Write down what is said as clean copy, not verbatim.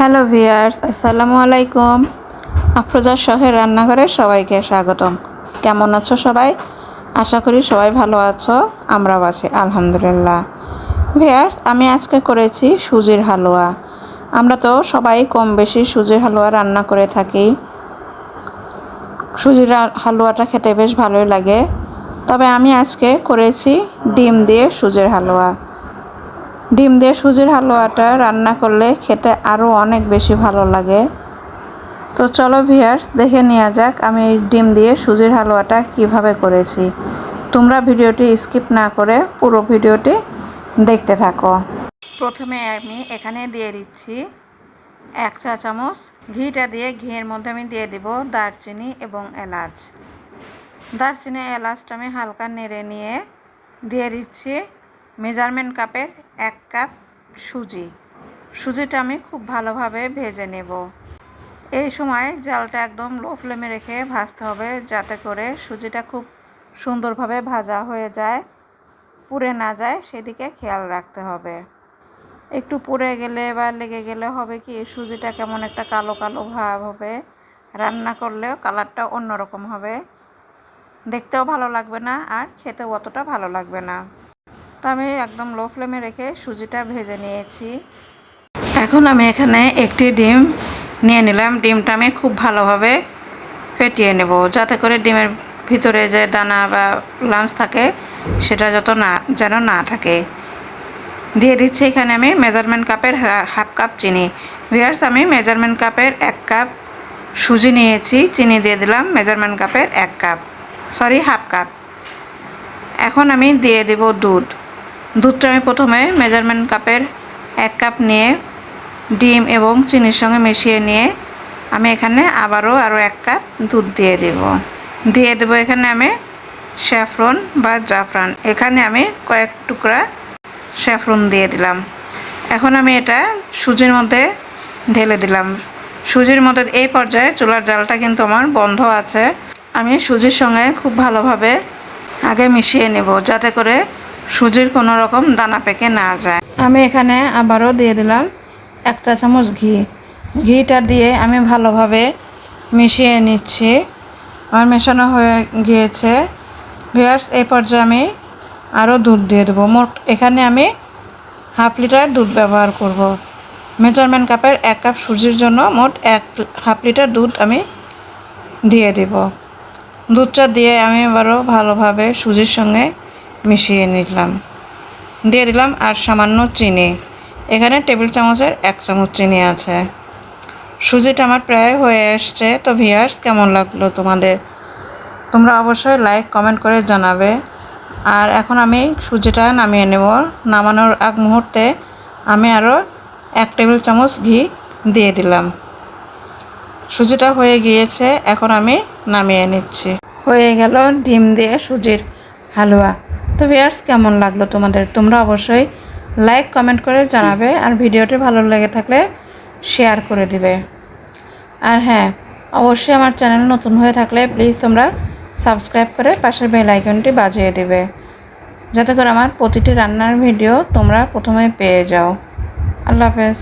Hello viewers, আসসালামু আলাইকুম। আফরোজা শহের রান্নাঘরে সবাইকে স্বাগতম। কেমন আছো সবাই? আশা করি সবাই ভালো আছো, আমরাও আছি আলহামদুলিল্লাহ। ভিয়ার্স, আমি আজকে করেছি সুজির হালুয়া। আমরা তো সবাই কম বেশি সুজির হালুয়া রান্না করে থাকি। সুজির হালুয়াটা খেতে বেশ ভালোই লাগে, তবে আমি আজকে করেছি ডিম দিয়ে সুজির হালুয়া। ডিম দিয়ে সুজির হালুয়াটা রান্না করলে খেতে আরও অনেক বেশি ভালো লাগে। তো চলো ভিউয়ার্স, দেখে নেওয়া যাক আমি এই ডিম দিয়ে সুজির হালুয়াটা কিভাবে করেছি। তোমরা ভিডিওটি স্কিপ না করে পুরো ভিডিওটি দেখতে থাকো। প্রথমে আমি এখানে দিয়ে দিচ্ছি 1 চা চামচ ঘিটা দিয়ে ঘিয়ের মধ্যে আমি দিয়ে দেব দারচিনি এবং এলাচ। দারচিনি এলাচটা আমি হালকা নেড়ে নিয়ে দিয়ে দিচ্ছি মেজারমেন্ট কাপের 1 কাপ সুজি। সুজিটা আমি খুব ভালোভাবে ভেজে নেব। এই সময় জালটা একদম লো ফ্লেমে রেখে ভাজতে হবে, যাতে করে সুজিটা খুব সুন্দরভাবে ভাজা হয়ে যায়, পুড়ে না যায় সেদিকে খেয়াল রাখতে হবে। একটু পুড়ে গেলে বা লেগে গেলে হবে কি, সুজিটা কেমন একটা কালো কালো ভাব হবে, রান্না করলেও কালারটা অন্যরকম হবে, দেখতেও ভালো লাগবে না আর খেতেও অতটা ভালো লাগবে না। তো আমি একদম লো ফ্লেমে রেখে সুজিটা ভেজে নিয়েছি। এখন আমি এখানে একটি ডিম নিয়ে নিলাম। ডিমটা আমি খুব ভালোভাবে ফেটিয়ে নেব, যাতে করে ডিমের ভিতরে যে দানা বা লাম্পস থাকে সেটা যেন না থাকে। দিয়ে দিচ্ছি এখানে আমি মেজারমেন্ট কাপের হাফ কাপ চিনি। ভিউয়ার্স, আমি মেজারমেন্ট কাপের 1 কাপ সুজি নিয়েছি, চিনি দিয়ে দিলাম মেজারমেন্ট কাপের হাফ কাপ। এখন আমি দিয়ে দেব দুধটা আমি প্রথমে মেজারমেন্ট কাপের 1 কাপ নিয়ে ডিম এবং চিনির সঙ্গে মিশিয়ে নিয়ে আমি এখানে আরও 1 কাপ দুধ দিয়ে দেব এখানে আমি স্যাফরন বা জাফরান, এখানে আমি কয়েক টুকরা স্যাফরন দিয়ে দিলাম। এখন আমি এটা সুজির মধ্যে ঢেলে দিলাম। সুজির মধ্যে এই পর্যায়ে চুলার জালটা কিন্তু আমার বন্ধ আছে। আমি সুজির সঙ্গে খুব ভালোভাবে আগে মিশিয়ে নেব, যাতে করে সুজির কোনো রকম দানা পেকে না যায়। আমি এখানে আবারও দিয়ে দিলাম 1 চা চামচ ঘিটা দিয়ে আমি ভালোভাবে মিশিয়ে নিচ্ছি। আমার মেশানো হয়ে গিয়েছে। ভিউয়ার্স, এই পর্যায়ে আমি আরও দুধ দিয়ে দেবো। মোট এখানে আমি হাফ লিটার দুধ ব্যবহার করব। মেজারমেন্ট কাপের 1 কাপ সুজির জন্য মোট হাফ লিটার দুধ আমি দিয়ে দেব। দুধটা দিয়ে আমি আবারও ভালোভাবে সুজির সঙ্গে মিশিয়ে নিলাম। দিয়ে দিলাম আর সামান্য চিনি, এখানে টেবিল চামচের 1 চামচ চিনি আছে। সুজিটা আমার প্রায় হয়ে আসছে। তো ভিউয়ার্স, কেমন লাগলো তোমাদের? তোমরা অবশ্যই লাইক কমেন্ট করে জানাবে। আর এখন আমি সুজিটা নামিয়ে নেব। নামানোর আগ মুহূর্তে আমি আরও 1 টেবিল চামচ ঘি দিয়ে দিলাম। সুজিটা হয়ে গিয়েছে, এখন আমি নামিয়ে নিচ্ছি। হয়ে গেল ডিম দিয়ে সুজির হালুয়া। তো ভিউয়ার্স, কেমন লাগলো তোমাদের? তোমরা অবশ্যই লাইক কমেন্ট করে জানাবে, আর ভিডিওটি ভালো লেগে থাকলে শেয়ার করে দিবে। আর হ্যাঁ, অবশ্যই আমার চ্যানেল নতুন হয়ে থাকলে প্লিজ তোমরা সাবস্ক্রাইব করে পাশের বেল আইকনটি বাজিয়ে দেবে, যাতে করে আমার প্রতিটি রান্নার ভিডিও তোমরা প্রথমে পেয়ে যাও। আল্লাহ হাফেজ।